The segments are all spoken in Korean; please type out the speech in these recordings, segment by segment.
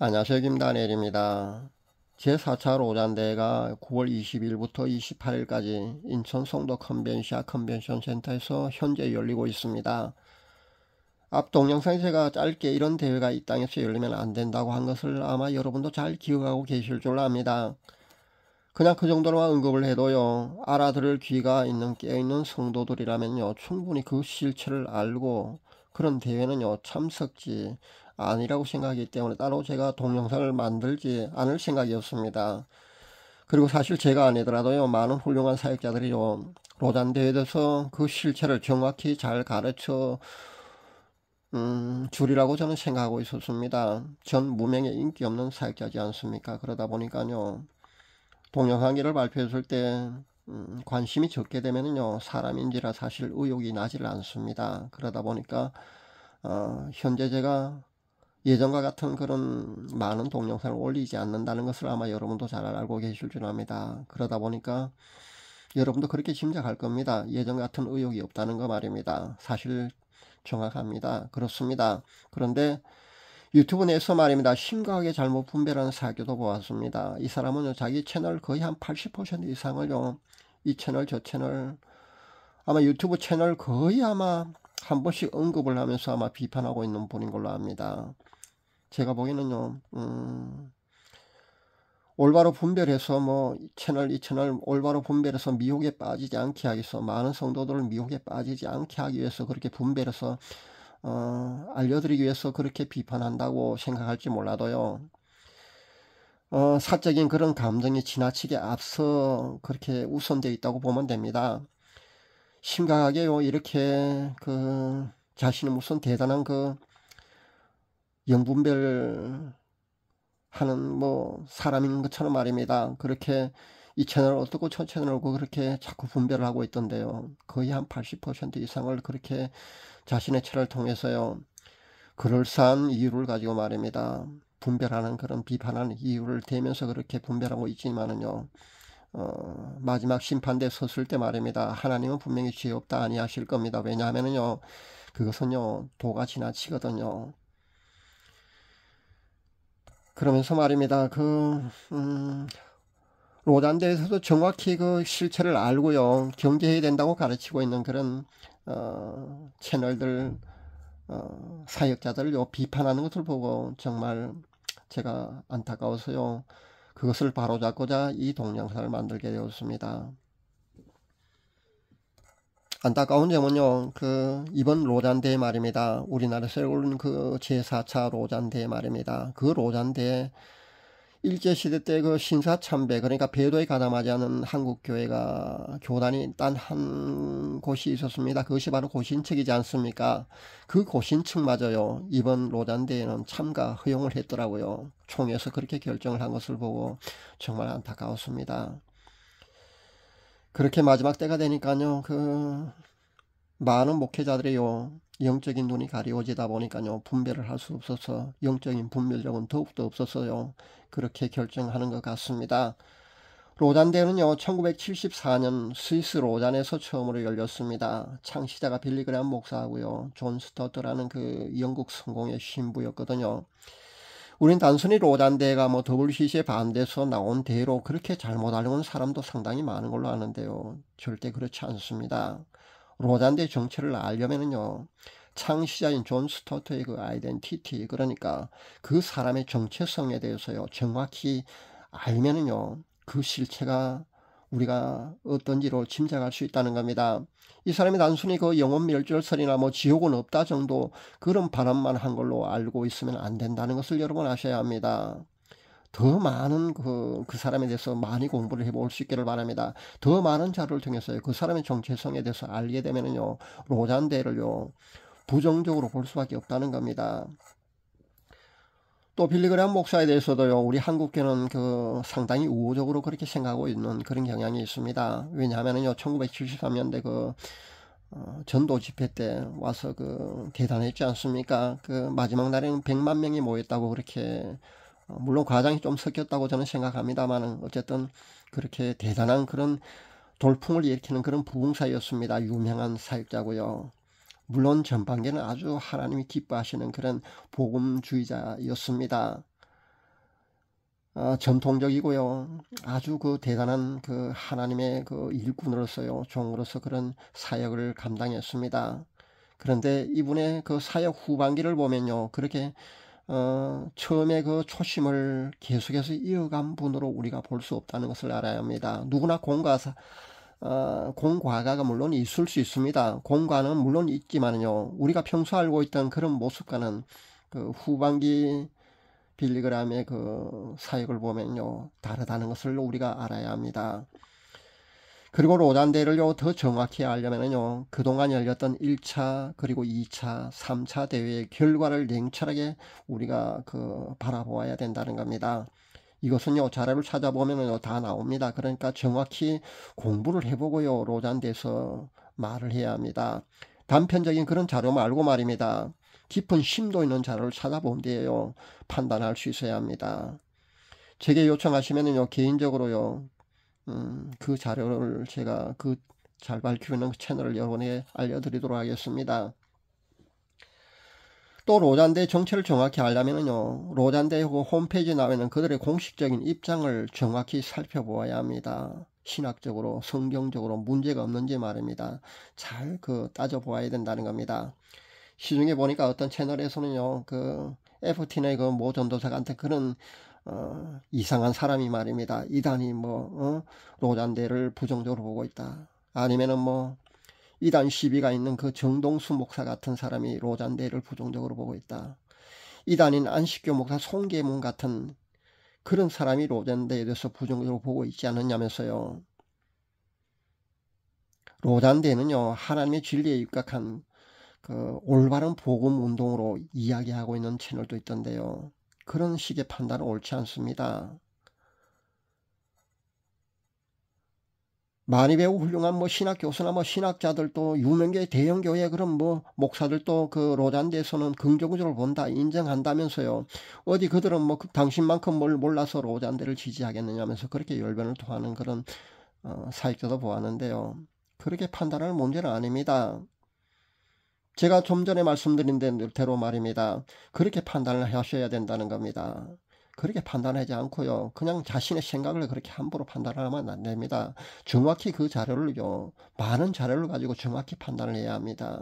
안녕하세요. 김다니엘입니다. 제4차 로잔대회가 9월 20일부터 28일까지 인천 송도 컨벤션 센터에서 현재 열리고 있습니다. 앞 동영상에 제가 짧게 이런 대회가 이 땅에서 열리면 안 된다고 한 것을 아마 여러분도 잘 기억하고 계실 줄 압니다. 그냥 그 정도로만 언급을 해도요, 알아들을 귀가 있는 깨어있는 성도들이라면요, 충분히 그 실체를 알고 그런 대회는요, 참석지 아니라고 생각하기 때문에 따로 제가 동영상을 만들지 않을 생각이었습니다. 그리고 사실 제가 아니더라도요, 많은 훌륭한 사역자들이요, 로잔 대회에 대해서 그 실체를 정확히 잘 가르쳐 줄이라고 저는 생각하고 있었습니다. 전 무명의 인기 없는 사역자지 않습니까? 그러다 보니까요, 동영상기를 발표했을 때 관심이 적게 되면요, 사람인지라 사실 의욕이 나질 않습니다. 그러다 보니까 현재 제가 예전과 같은 그런 많은 동영상을 올리지 않는다는 것을 아마 여러분도 잘 알고 계실 줄 압니다. 그러다 보니까 여러분도 그렇게 짐작할 겁니다. 예전 같은 의욕이 없다는 거 말입니다. 사실 정확합니다. 그렇습니다. 그런데 유튜브 내에서 말입니다. 심각하게 잘못 분별하는 사교도 보았습니다. 이 사람은 자기 채널 거의 한 80% 이상을요, 이 채널 저 채널 아마 유튜브 채널 거의 아마 한 번씩 언급을 하면서 아마 비판하고 있는 분인 걸로 압니다. 제가 보기에는요, 올바로 분별해서 뭐 이 채널 올바로 분별해서 미혹에 빠지지 않게 하기 위해서, 많은 성도들을 미혹에 빠지지 않게 하기 위해서 그렇게 분별해서 알려드리기 위해서 그렇게 비판한다고 생각할지 몰라도요, 사적인 그런 감정이 지나치게 앞서 그렇게 우선되어 있다고 보면 됩니다. 심각하게요, 이렇게 자신은 무슨 대단한 영분별 하는 뭐 사람인 것처럼 말입니다. 그렇게 이 채널 어떻고 저 채널 어떻고 그렇게 자꾸 분별을 하고 있던데요. 거의 한 80% 이상을 그렇게 자신의 채널을 통해서요, 그럴싸한 이유를 가지고 말입니다, 분별하는 그런 비판하는 이유를 대면서 그렇게 분별하고 있지만은요, 마지막 심판대에 섰을 때 말입니다, 하나님은 분명히 죄 없다 아니하실 겁니다. 왜냐하면은요, 그것은요, 도가 지나치거든요. 그러면서 말입니다, 로단대에서도 정확히 그 실체를 알고요, 경계해야 된다고 가르치고 있는 그런 채널들, 사역자들을 비판하는 것을 보고 정말 제가 안타까워서요, 그것을 바로잡고자 이 동영상을 만들게 되었습니다. 안타까운 점은요, 이번 로잔대회 말입니다. 우리나라에서 열린 그 제4차 로잔대회 말입니다. 그 로잔대회 일제시대 때 그 신사참배, 그러니까 배도에 가담하지 않은 한국교회가 교단이 단 한 곳이 있었습니다. 그것이 바로 고신측이지 않습니까? 그 고신측마저요, 이번 로잔대회는 참가 허용을 했더라고요. 총회에서 그렇게 결정을 한 것을 보고 정말 안타까웠습니다. 그렇게 마지막 때가 되니까요, 많은 목회자들이요, 영적인 눈이 가리워지다 보니까요, 분별을 할 수 없어서 영적인 분별력은 더욱더 없어서요, 그렇게 결정하는 것 같습니다. 로잔대회는요, 1974년 스위스 로잔에서 처음으로 열렸습니다. 창시자가 빌리그레암 목사하고요, 존 스토트라는 영국 성공의 신부였거든요. 우린 단순히 로잔대회가 뭐 WCC에 반대해서 나온 대회로 그렇게 잘못 알고 사람도 상당히 많은 걸로 아는데요, 절대 그렇지 않습니다. 로잔대 정체를 알려면은요, 창시자인 존 스토트의 그 아이덴티티, 그러니까 그 사람의 정체성에 대해서요, 정확히 알면은요, 그 실체가 우리가 어떤지로 짐작할 수 있다는 겁니다. 이 사람이 단순히 영혼 멸절설이나 뭐 지옥은 없다 정도 그런 발언만 한 걸로 알고 있으면 안 된다는 것을 여러분 아셔야 합니다. 더 많은 그 사람에 대해서 많이 공부를 해볼 수 있기를 바랍니다. 더 많은 자료를 통해서 그 사람의 정체성에 대해서 알게 되면요, 로잔대를요, 부정적으로 볼 수밖에 없다는 겁니다. 또 빌리그레암 목사에 대해서도요, 우리 한국교는 상당히 우호적으로 그렇게 생각하고 있는 그런 경향이 있습니다. 왜냐하면요, 1973년대 전도 집회 때 와서 대단했지 않습니까? 마지막 날에는 100만 명이 모였다고 그렇게, 물론 과장이 좀 섞였다고 저는 생각합니다만, 어쨌든 그렇게 대단한 그런 돌풍을 일으키는 그런 부흥사였습니다. 유명한 사역자고요. 물론 전반기는 아주 하나님이 기뻐하시는 그런 복음주의자였습니다. 전통적이고요. 아주 그 대단한 그 하나님의 그 일꾼으로서요, 종으로서 그런 사역을 감당했습니다. 그런데 이분의 그 사역 후반기를 보면요, 그렇게 처음에 그 초심을 계속해서 이어간 분으로 우리가 볼 수 없다는 것을 알아야 합니다. 누구나 공과가가 물론 있을 수 있습니다. 공과는 물론 있지만요, 우리가 평소 알고 있던 그런 모습과는 그 후반기 빌리그람의 그 사역을 보면요, 다르다는 것을 우리가 알아야 합니다. 그리고 로잔대를요, 더 정확히 알려면요, 그동안 열렸던 1차, 그리고 2차, 3차 대회의 결과를 냉철하게 우리가 바라보아야 된다는 겁니다. 이것은요, 자료를 찾아보면요, 다 나옵니다. 그러니까 정확히 공부를 해보고요, 로잔대에서 말을 해야 합니다. 단편적인 그런 자료 말고 말입니다. 깊은 심도 있는 자료를 찾아본 뒤에요, 판단할 수 있어야 합니다. 제게 요청하시면요, 개인적으로요, 그 자료를 제가 잘 밝히고 있는 채널을 여러분에게 알려드리도록 하겠습니다. 또 로잔대 정체를 정확히 알려면요, 로잔대 홈페이지에 나오는 그들의 공식적인 입장을 정확히 살펴보아야 합니다. 신학적으로, 성경적으로 문제가 없는지 말입니다. 잘 따져보아야 된다는 겁니다. 시중에 보니까 어떤 채널에서는요, FT의 모 전도사한테 그런 이상한 사람이 말입니다. 이단이 로잔대를 부정적으로 보고 있다. 아니면은 이단 시비가 있는 그 정동수 목사 같은 사람이 로잔대를 부정적으로 보고 있다. 이단인 안식교 목사 송계문 같은 그런 사람이 로잔대에 대해서 부정적으로 보고 있지 않느냐면서요. 로잔대는요, 하나님의 진리에 입각한 올바른 복음 운동으로 이야기하고 있는 채널도 있던데요. 그런 식의 판단은 옳지 않습니다. 많이 배우고 훌륭한 신학 교수나 신학자들도 유명계 대형교회 그런 목사들도 그 로잔대에서는 긍정적으로 본다 인정한다면서요. 어디 그들은 당신만큼 뭘 몰라서 로잔대를 지지하겠느냐면서 그렇게 열변을 토하는 그런 사역자도 보았는데요. 그렇게 판단할 문제는 아닙니다. 제가 좀 전에 말씀드린 대로 말입니다. 그렇게 판단을 하셔야 된다는 겁니다. 그렇게 판단하지 않고요, 그냥 자신의 생각을 그렇게 함부로 판단하면 안 됩니다. 정확히 그 자료를요, 많은 자료를 가지고 정확히 판단을 해야 합니다.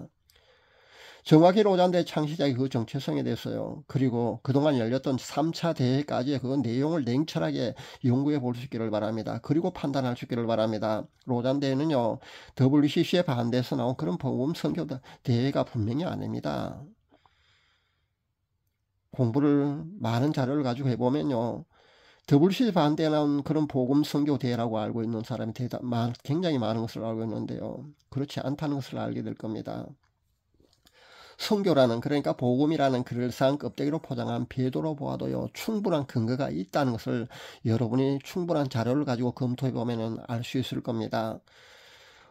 정확히 로잔대 창시자의 그 정체성에 대해서요, 그리고 그동안 열렸던 3차 대회까지의 그 내용을 냉철하게 연구해 볼 수 있기를 바랍니다. 그리고 판단할 수 있기를 바랍니다. 로잔대는요, WCC에 반대해서 나온 그런 복음 선교 대회가 분명히 아닙니다. 공부를 많은 자료를 가지고 해보면요, WCC 반대에 나온 그런 복음 선교 대회라고 알고 있는 사람이 굉장히 많은 것을 알고 있는데요, 그렇지 않다는 것을 알게 될 겁니다. 선교라는, 그러니까 복음이라는 그럴싸한 껍데기로 포장한 배도로 보아도요, 충분한 근거가 있다는 것을 여러분이 충분한 자료를 가지고 검토해 보면 알 수 있을 겁니다.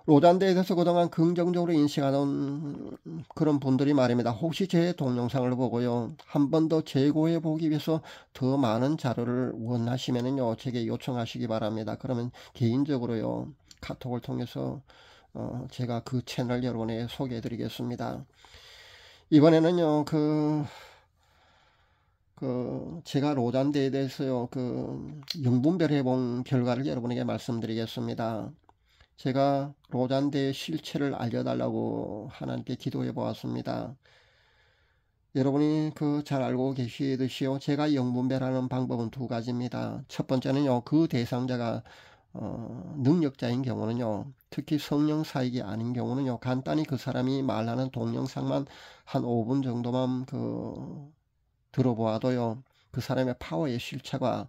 로잔대에 대해서 그동안 긍정적으로 인식하던 그런 분들이 말입니다. 혹시 제 동영상을 보고요, 한 번 더 재고해 보기 위해서 더 많은 자료를 원하시면요, 제게 요청하시기 바랍니다. 그러면 개인적으로요, 카톡을 통해서 제가 그 채널 여러분에게 소개해 드리겠습니다. 이번에는요, 제가 로잔대에 대해서요, 영분별 해본 결과를 여러분에게 말씀드리겠습니다. 제가 로잔대의 실체를 알려달라고 하나님께 기도해 보았습니다. 여러분이 잘 알고 계시듯이요, 제가 영분별하는 방법은 두 가지입니다. 첫 번째는요, 그 대상자가 능력자인 경우는요, 특히 성령 사역이 아닌 경우는요, 간단히 그 사람이 말하는 동영상만 한 5분 정도만 들어보아도요, 그 사람의 파워의 실체가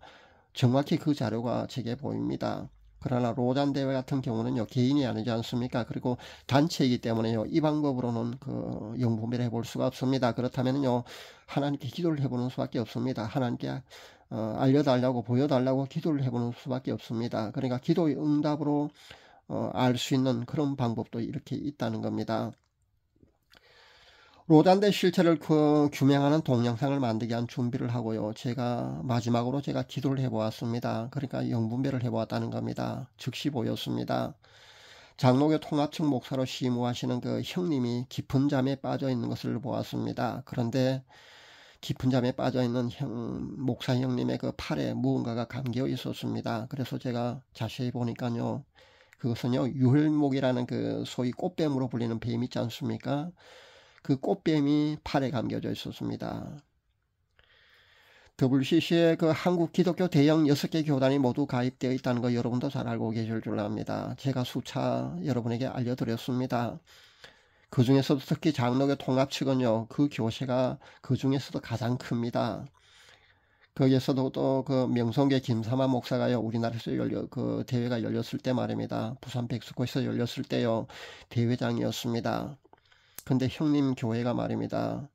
정확히 그 자료가 제게 보입니다. 그러나 로잔대회 같은 경우는요, 개인이 아니지 않습니까? 그리고 단체이기 때문에요, 이 방법으로는 영분별을 해볼 수가 없습니다. 그렇다면요, 하나님께 기도를 해보는 수밖에 없습니다. 하나님께 알려달라고, 보여달라고 기도를 해보는 수밖에 없습니다. 그러니까 기도의 응답으로 알 수 있는 그런 방법도 이렇게 있다는 겁니다. 로잔대 실체를 규명하는 동영상을 만들기 위한 준비를 하고요, 마지막으로 제가 기도를 해보았습니다. 그러니까 영분별을 해보았다는 겁니다. 즉시 보였습니다. 장로교 통합측 목사로 시무하시는 그 형님이 깊은 잠에 빠져 있는 것을 보았습니다. 그런데 깊은 잠에 빠져있는 목사 형님의 그 팔에 무언가가 감겨 있었습니다. 그래서 제가 자세히 보니까요, 그것은요 유혈목이라는 그 소위 꽃뱀으로 불리는 뱀 있지 않습니까? 그 꽃뱀이 팔에 감겨져 있었습니다. WCC에 그 한국 기독교 대형 6개 교단이 모두 가입되어 있다는 거 여러분도 잘 알고 계실 줄 압니다. 제가 수차 여러분에게 알려드렸습니다. 그 중에서도 특히 장로교 통합 측은요, 그 교세가 그 중에서도 가장 큽니다. 거기에서도 또 그 명성계 김사만 목사가요, 우리나라에서 그 대회가 열렸을 때 말입니다. 부산 백스코에서 열렸을 때요, 대회장이었습니다. 근데 형님 교회가 말입니다.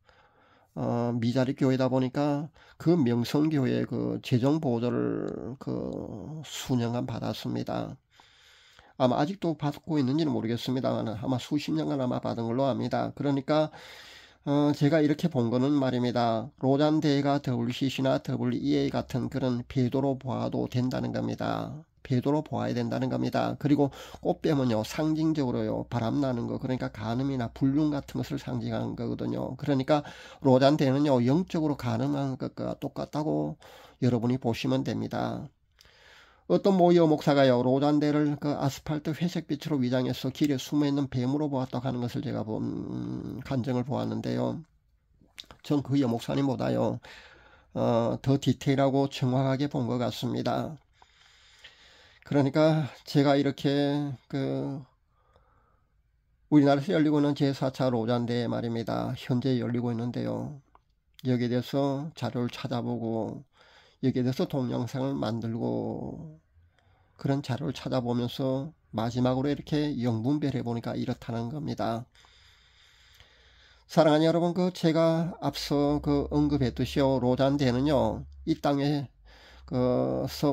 미자리 교회다 보니까 그 명성교회 그 재정 보조를 그 수년간 받았습니다. 아마 아직도 받고 있는지는 모르겠습니다만 아마 수십 년간 아마 받은 걸로 압니다. 그러니까 제가 이렇게 본 거는 말입니다. 로잔대가 WCC나 WEA 같은 그런 배도로 보아도 된다는 겁니다. 배도로 보아야 된다는 겁니다. 그리고 꽃뱀은요, 상징적으로요, 바람나는 거, 그러니까 간음이나 불륜 같은 것을 상징하는 거거든요. 그러니까 로잔대는요, 영적으로 간음한 것과 똑같다고 여러분이 보시면 됩니다. 어떤 모여 목사가요, 로잔대를 그 아스팔트 회색빛으로 위장해서 길에 숨어있는 뱀으로 보았다고 하는 것을 제가 간증을 보았는데요. 전 그 여목사님보다요, 더 디테일하고 정확하게 본 것 같습니다. 그러니까 제가 이렇게 우리나라에서 열리고 있는 제4차 로잔대 말입니다. 현재 열리고 있는데요. 여기에 대해서 자료를 찾아보고 여기에 대해서 동영상을 만들고 그런 자료를 찾아보면서 마지막으로 이렇게 영분별해 보니까 이렇다는 겁니다. 사랑하는 여러분, 제가 앞서 언급했듯이요, 로잔대는요, 이 땅에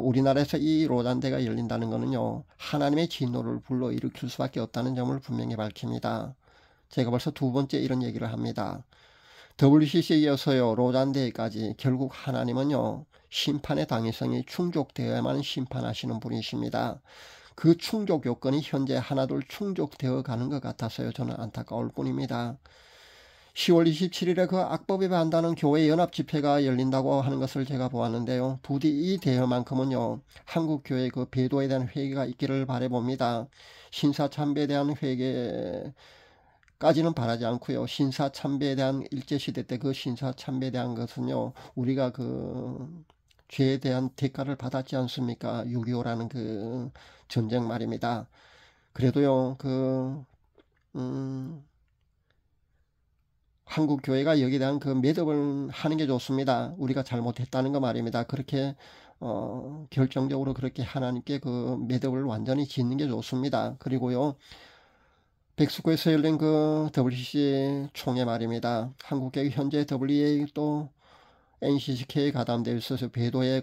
우리나라에서 이 로잔대가 열린다는 것은요, 하나님의 진노를 불러일으킬 수밖에 없다는 점을 분명히 밝힙니다. 제가 벌써 두 번째 이런 얘기를 합니다. WCC에 이어서요, 로잔대까지 결국 하나님은요, 심판의 당위성이 충족되어야만 심판하시는 분이십니다. 그 충족 요건이 현재 하나둘 충족되어 가는 것 같아서요, 저는 안타까울 뿐입니다. 10월 27일에 그 악법에 반대하는 교회 연합 집회가 열린다고 하는 것을 제가 보았는데요. 부디 이 대회만큼은요, 한국 교회 그 배도에 대한 회개가 있기를 바라봅니다. 신사참배에 대한 회개까지는 바라지 않고요. 신사참배에 대한 일제시대 때 그 신사참배에 대한 것은요, 우리가 죄에 대한 대가를 받았지 않습니까? 6.25라는 그 전쟁 말입니다. 그래도요, 한국 교회가 여기에 대한 매듭을 하는 게 좋습니다. 우리가 잘못했다는 거 말입니다. 그렇게 결정적으로 그렇게 하나님께 매듭을 완전히 짓는 게 좋습니다. 그리고요, 백스코에서 열린 WCC 총회 말입니다. 한국교회 현재 WEA 또 NCCK에 가담되어 있어서 배도에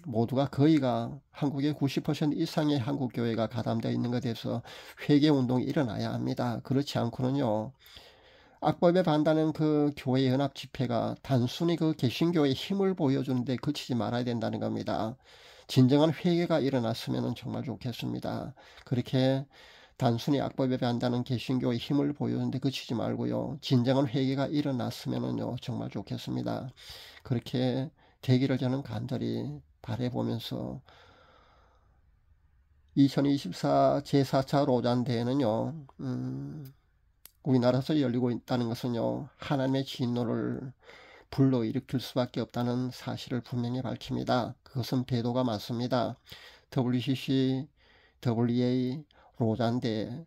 모두가 거의가 한국의 90% 이상의 한국교회가 가담되어 있는 것에 대해서 회개운동이 일어나야 합니다. 그렇지 않고는요, 악법에 반대하는 교회 연합 집회가 단순히 개신교의 힘을 보여주는데 그치지 말아야 된다는 겁니다. 진정한 회개가 일어났으면 정말 좋겠습니다. 그렇게 단순히 악법에 반대하는 개신교의 힘을 보여주는데 그치지 말고요, 진정한 회개가 일어났으면요 정말 좋겠습니다. 그렇게 되기를 저는 간절히 바라보면서 2024 제4차 로잔대회는요, 우리나라에서 열리고 있다는 것은요, 하나님의 진노를 불러일으킬 수밖에 없다는 사실을 분명히 밝힙니다. 그것은 배도가 맞습니다. WCC, WEA, 로잔대,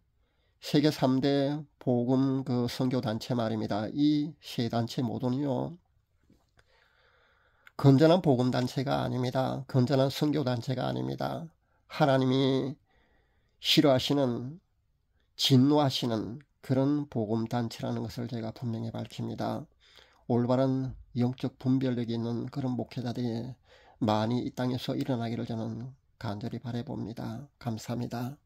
세계 3대 복음 선교단체 말입니다. 이 세 단체 모두는요, 건전한 복음단체가 아닙니다. 건전한 선교단체가 아닙니다. 하나님이 싫어하시는, 진노하시는 그런 복음단체라는 것을 제가 분명히 밝힙니다. 올바른 영적 분별력이 있는 그런 목회자들이 많이 이 땅에서 일어나기를 저는 간절히 바라봅니다. 감사합니다.